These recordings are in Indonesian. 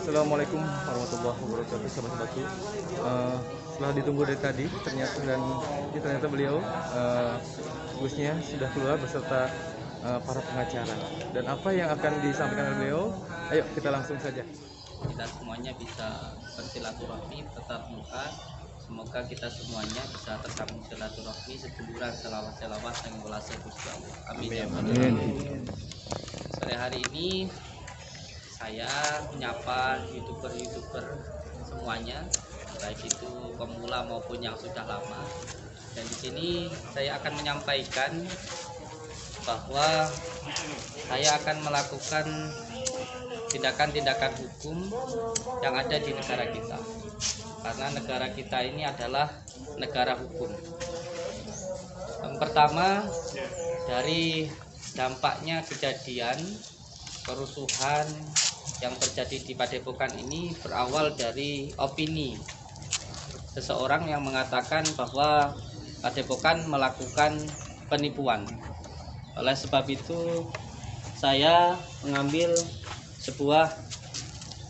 Assalamualaikum warahmatullahi wabarakatuh, sahabat-sahabatku. Setelah ditunggu dari tadi, ternyata beliau Gusnya sudah keluar beserta para pengacara. Dan apa yang akan disampaikan oleh beliau? Ayo kita langsung saja. Kita semuanya bisa bersilaturahmi tetap muka. Semoga kita semuanya bisa tersambung silaturahmi seduluran selawat yang berhasil Gusti Allah. Amin ya rabbal alamin. Sore hari ini saya menyapa youtuber semuanya, baik itu pemula maupun yang sudah lama. Dan di sini saya akan menyampaikan bahwa saya akan melakukan tindakan-tindakan hukum yang ada di negara kita, karena negara kita ini adalah negara hukum. Yang pertama, dari dampaknya kejadian kerusuhan yang terjadi di Padepokan ini berawal dari opini seseorang yang mengatakan bahwa Padepokan melakukan penipuan. Oleh sebab itu saya mengambil sebuah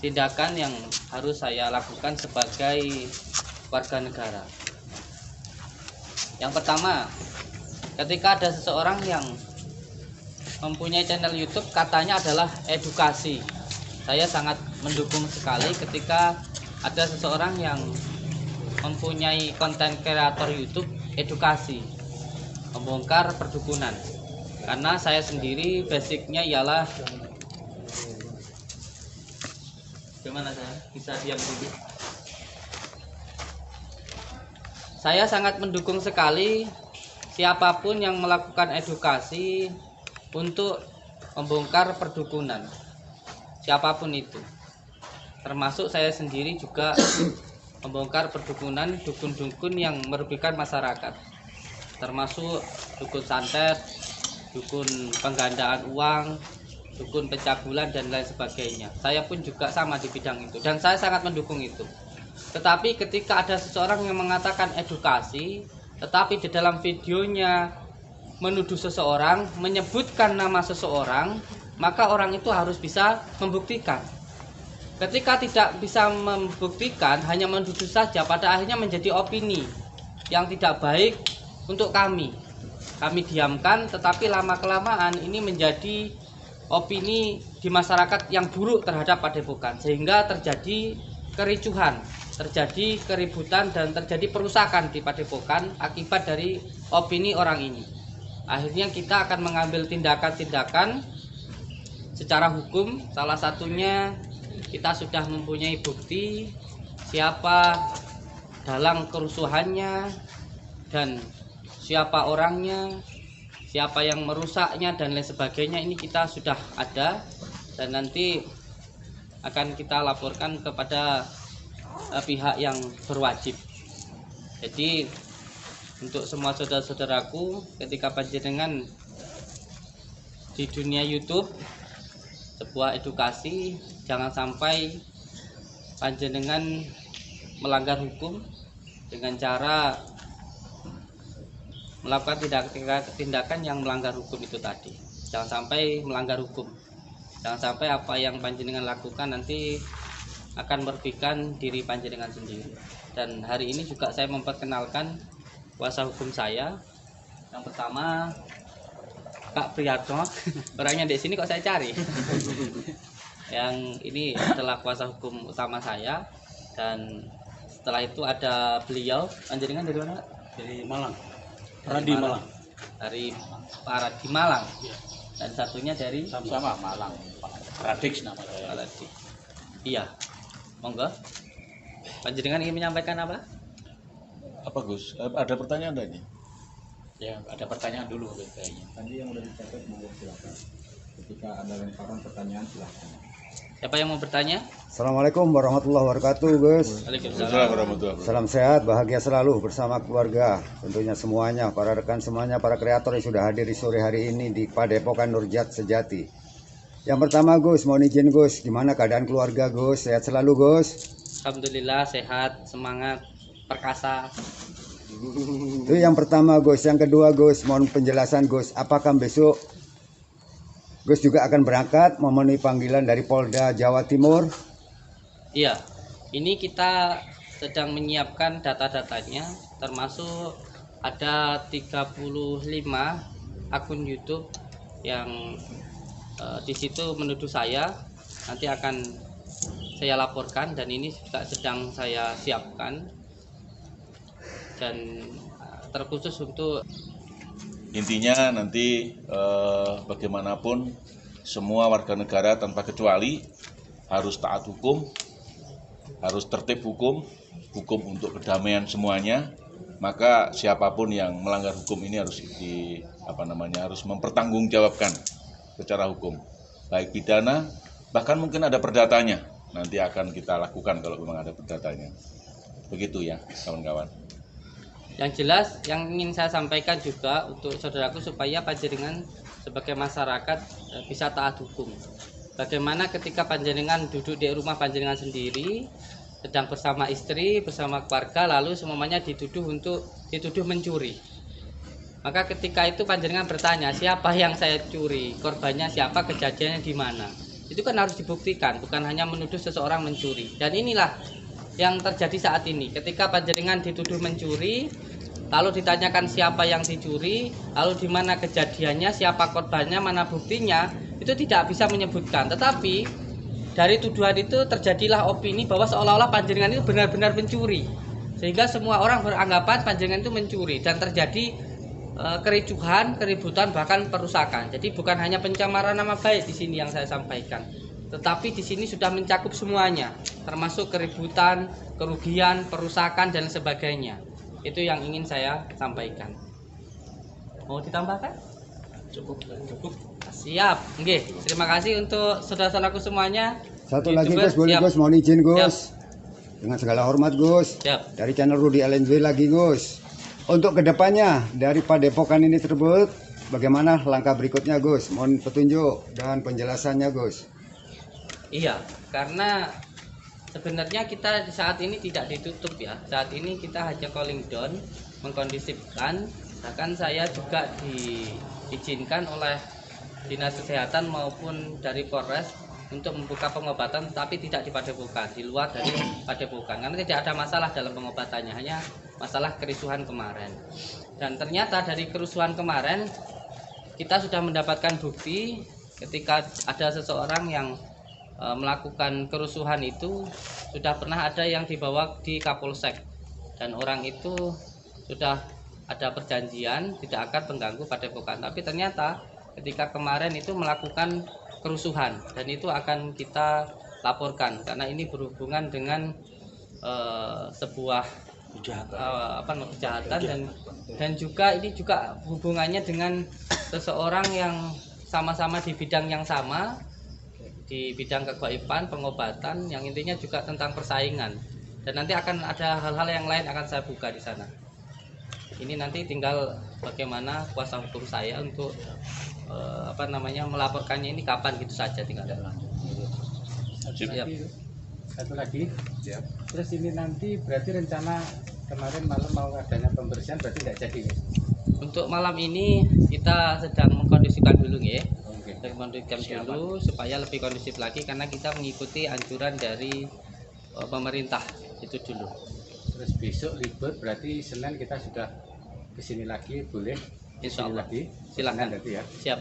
tindakan yang harus saya lakukan sebagai warga negara. Yang pertama, ketika ada seseorang yang mempunyai channel YouTube katanya adalah edukasi, saya sangat mendukung sekali ketika ada seseorang yang mempunyai konten kreator YouTube edukasi, membongkar perdukunan. Karena saya sendiri basicnya ialah, gimana saya bisa diam dulu? Saya sangat mendukung sekali siapapun yang melakukan edukasi untuk membongkar perdukunan, siapapun itu, termasuk saya sendiri juga membongkar perdukunan dukun-dukun yang merugikan masyarakat, termasuk dukun santet, dukun penggandaan uang, dukun pencabulan dan lain sebagainya. Saya pun juga sama di bidang itu dan saya sangat mendukung itu. Tetapi ketika ada seseorang yang mengatakan edukasi, tetapi di dalam videonya menuduh seseorang, menyebutkan nama seseorang, maka orang itu harus bisa membuktikan. Ketika tidak bisa membuktikan, hanya menuduh saja, pada akhirnya menjadi opini yang tidak baik untuk kami. Kami diamkan, tetapi lama-kelamaan ini menjadi opini di masyarakat yang buruk terhadap Padepokan, sehingga terjadi kericuhan, terjadi keributan, dan terjadi perusakan di Padepokan akibat dari opini orang ini. Akhirnya kita akan mengambil tindakan-tindakan secara hukum. Salah satunya kita sudah mempunyai bukti siapa dalang kerusuhannya dan siapa orangnya, siapa yang merusaknya dan lain sebagainya. Ini kita sudah ada dan nanti akan kita laporkan kepada pihak yang berwajib. Jadi untuk semua saudara-saudaraku, ketika panjenengan di dunia YouTube sebuah edukasi, jangan sampai panjenengan melanggar hukum dengan cara melakukan tindakan yang melanggar hukum itu tadi. Jangan sampai melanggar hukum. Jangan sampai apa yang panjenengan lakukan nanti akan merugikan diri panjenengan sendiri. Dan hari ini juga saya memperkenalkan kuasa hukum saya. Yang pertama, Kak Priyatno. Orangnya di sini kok saya cari. Yang ini adalah kuasa hukum utama saya. Dan setelah itu ada beliau. Panjenengan dari mana? Dari Malang. Dari Malang. Dari Pak Radi Malang. Dan satunya dari Sama Malang. Pak Radix nama saya. Radi. Iya. Monggo. Panjenengan ingin menyampaikan apa? Apa Gus? Ada pertanyaan tadi? Ya, ada pertanyaan dulu kayaknya. Tadi yang udah dicatat, mau silakan. Ketika ada lemparan pertanyaan silakan. Siapa yang mau bertanya? Assalamualaikum warahmatullahi wabarakatuh, Gus. Waalaikumsalam. Salam sehat, bahagia selalu bersama keluarga. Tentunya semuanya, para rekan semuanya, para kreator yang sudah hadir di sore hari ini di Padepokan Nurjat Sejati. Yang pertama, Gus, mohon izin Gus, gimana keadaan keluarga Gus? Sehat selalu Gus? Alhamdulillah sehat, semangat, perkasa. Itu yang pertama Gus. Yang kedua Gus, mohon penjelasan Gus, apakah besok Gus juga akan berangkat memenuhi panggilan dari Polda Jawa Timur Iya, ini kita sedang menyiapkan data-datanya, termasuk ada 35 akun YouTube yang di situ menuduh saya. Nanti akan saya laporkan, dan ini juga sedang saya siapkan, dan terkhusus untuk Intinya nanti bagaimanapun semua warga negara tanpa kecuali harus taat hukum, harus tertib hukum, hukum untuk kedamaian semuanya. Maka siapapun yang melanggar hukum ini harus harus mempertanggungjawabkan secara hukum, baik pidana, bahkan mungkin ada perdatanya. Nanti akan kita lakukan kalau memang ada perdatanya. Begitu ya, kawan-kawan. yang jelas, yang ingin saya sampaikan juga untuk saudaraku supaya panjenengan sebagai masyarakat bisa taat hukum. Bagaimana ketika panjenengan duduk di rumah panjenengan sendiri, sedang bersama istri, bersama keluarga, lalu semuanya dituduh mencuri. Maka ketika itu panjenengan bertanya, siapa yang saya curi, korbannya siapa, kejadiannya di mana. Itu kan harus dibuktikan, bukan hanya menuduh seseorang mencuri. Dan inilah yang terjadi saat ini. Ketika panjenengan dituduh mencuri, lalu ditanyakan siapa yang dicuri, lalu di mana kejadiannya, siapa korbannya, mana buktinya, itu tidak bisa menyebutkan. Tetapi dari tuduhan itu terjadilah opini bahwa seolah-olah panjenengan itu benar-benar mencuri, sehingga semua orang beranggapan panjenengan itu mencuri, dan terjadi kericuhan, keributan, bahkan perusakan. Jadi bukan hanya pencemaran nama baik di sini yang saya sampaikan, tetapi di sini sudah mencakup semuanya, termasuk keributan, kerugian, perusakan, dan sebagainya. Itu yang ingin saya sampaikan. Mau ditambahkan? Cukup. Siap. Oke, terima kasih untuk saudara-saudaraku semuanya. Satu lagi Gus, boleh Gus, mohon izin Gus. Dengan segala hormat Gus. Siap. Dari channel Rudy LNJ lagi Gus. Untuk kedepannya dari padepokan ini tersebut, bagaimana langkah berikutnya Gus? Mohon petunjuk dan penjelasannya Gus. Iya, karena sebenarnya kita saat ini tidak ditutup ya. Saat ini kita hanya calling down, mengkondisifkan. Bahkan saya juga diizinkan oleh Dinas Kesehatan maupun dari Polres untuk membuka pengobatan, tapi tidak di padepokan, di luar dari padepokan, karena tidak ada masalah dalam pengobatannya, hanya masalah kerusuhan kemarin. Dan ternyata dari kerusuhan kemarin kita sudah mendapatkan bukti ketika ada seseorang yang melakukan kerusuhan itu sudah pernah ada yang dibawa di Kapolsek, dan orang itu sudah ada perjanjian tidak akan mengganggu padepokan. Tapi ternyata ketika kemarin itu melakukan kerusuhan, dan itu akan kita laporkan karena ini berhubungan dengan sebuah kejahatan, dan juga ini juga hubungannya dengan seseorang yang sama-sama di bidang yang sama, di bidang kegaiban, pengobatan, yang intinya juga tentang persaingan. Dan nanti akan ada hal-hal yang lain akan saya buka di sana. Ini nanti tinggal bagaimana kuasa hukum saya untuk melaporkannya ini kapan, gitu saja tinggal. Satu lagi. Siap. Terus ini nanti berarti rencana kemarin malam mau adanya pembersihan, berarti tidak jadi. Untuk malam ini kita sedang mengkondisikan dulu ya. Oke. Mengkondisikan dulu supaya lebih kondusif lagi, karena kita mengikuti anjuran dari pemerintah itu dulu. Terus besok libur, berarti Senin kita sudah kesini lagi, boleh? Insya Allah. Lagi. Silakan. Nanti ya. Siap.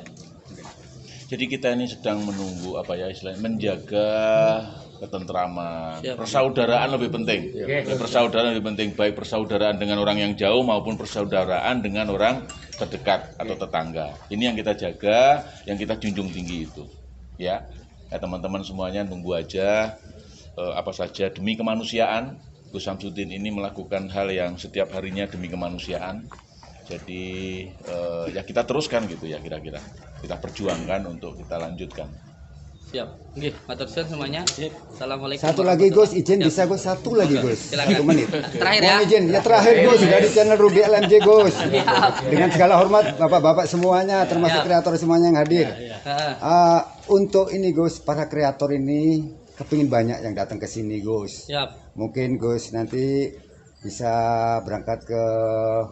Jadi kita ini sedang menunggu menjaga ketentraman, persaudaraan lebih penting. Persaudaraan lebih penting, baik persaudaraan dengan orang yang jauh maupun persaudaraan dengan orang terdekat atau tetangga. Ini yang kita jaga, yang kita junjung tinggi itu. Ya, teman-teman semuanya tunggu aja, apa saja demi kemanusiaan. Gus Samsudin ini melakukan hal yang setiap harinya demi kemanusiaan. Jadi ya kita teruskan gitu ya, kira-kira kita perjuangkan untuk kita lanjutkan. Siap. Nggih, matur suwun semuanya. Assalamualaikum. Satu lagi Gus, izin bisa Gus, satu lagi Gus. Silakan. 1 menit. Terakhir ya. Mohon izin, ya terakhir Gus dari channel Rudy LMJ Gus. Dengan segala hormat Bapak-bapak semuanya, termasuk kreator semuanya yang hadir. Untuk ini Gus, para kreator ini kepingin banyak yang datang ke sini Gus. Siap. Mungkin Gus nanti bisa berangkat ke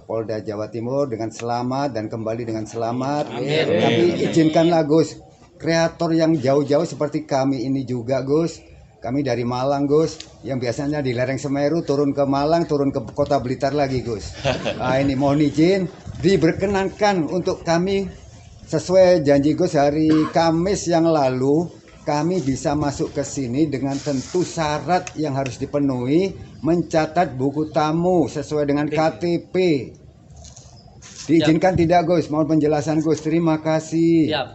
Polda Jawa Timur dengan selamat dan kembali dengan selamat. Amin. Tapi izinkanlah Gus, kreator yang jauh-jauh seperti kami ini juga Gus, Kami dari Malang, Gus, yang biasanya di lereng Semeru turun ke Malang, turun ke kota Blitar lagi, Gus. Nah, ini mohon izin diberkenankan untuk kami sesuai janji Gus hari Kamis yang lalu, kami bisa masuk ke sini dengan tentu syarat yang harus dipenuhi, mencatat buku tamu sesuai dengan KTP. Diizinkan tidak, Gus? Mohon penjelasan, Gus. Terima kasih. Siap.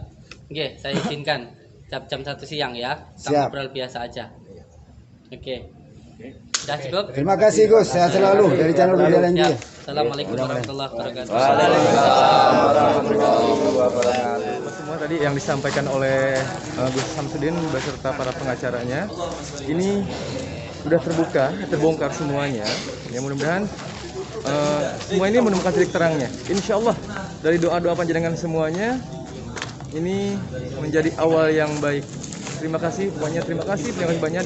Oke, saya izinkan. Jam 1 siang ya. Kita ngobrol biasa aja. Oke. Sudah cukup? Terima kasih, Gus. Sehat selalu dari channel Budaya Lanji. Assalamualaikum warahmatullahi wabarakatuh. Semua tadi yang disampaikan oleh Gus Samsudin beserta para pengacaranya ini sudah terbongkar semuanya. Ya mudah-mudahan semua ini menemukan titik terangnya. Insya Allah dari doa-doa panjenengan semuanya ini menjadi awal yang baik. Terima kasih banyak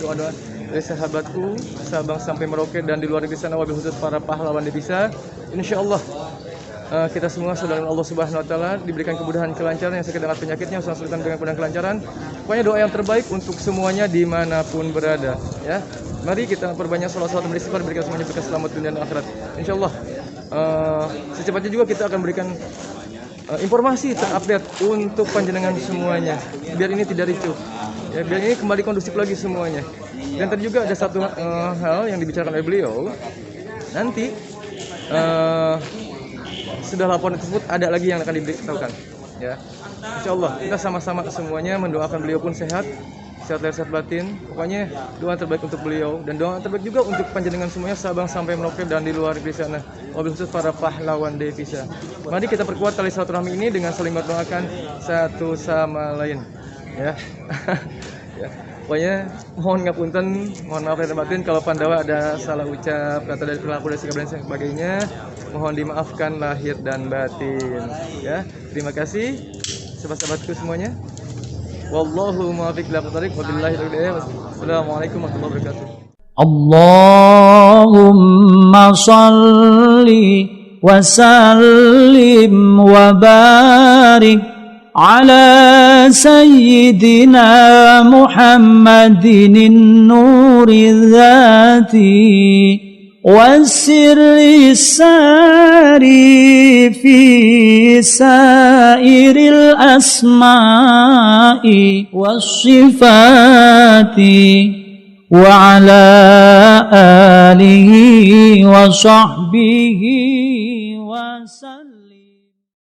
doa-doa dari sahabatku Sabang sampai Merauke dan di luar negeri sana, wabil khusus para pahlawan devisa. Insya Allah kita semua saudara Allah Subhanahu Wa Taala diberikan kemudahan, kelancaran, yang sakit dengan penyakitnya, usaha kesulitan dengan kemudahan, kelancaran. Pokoknya doa yang terbaik untuk semuanya dimanapun berada. Ya, mari kita perbanyak salat-salat dan beristighfar, berikan semuanya berkah selamat dunia dan akhirat. Insya Allah secepatnya juga kita akan berikan informasi terupdate untuk panjenengan semuanya, biar ini tidak ricuh, ya, biar ini kembali kondusif lagi semuanya. Dan tadi juga ada satu hal yang dibicarakan oleh beliau, nanti sudah laporan tersebut ada lagi yang akan diberitahukan, ya. Insya Allah kita sama-sama semuanya mendoakan beliau pun sehat lahir sehat batin. Pokoknya doa terbaik untuk beliau dan doa terbaik juga untuk panjenengan semuanya Sabang sampai Merauke dan di luar negeri sana, wabil khusus para pahlawan devisa. Mari kita perkuat tali silaturahmi ini dengan saling berdoakan satu sama lain, ya. Ya. Pokoknya mohon ngapunten, mohon maaf lahir dan batin kalau Pandawa ada salah ucap, kata dari perilaku dan sikap dan sebagainya, mohon dimaafkan lahir dan batin, ya. Terima kasih sahabat-sahabatku semuanya. Wallahu muwaffiq ila aqwamit thoriq, wabillahi taufiq. Wassalamualaikum warahmatullahi wabarakatuh. Allahumma salli wa sallim wa barik ala sayyidina Muhammadin nuri dzati والسر الساري في سائر الأسماء والصفات وعلى آله وصحبه وسلم.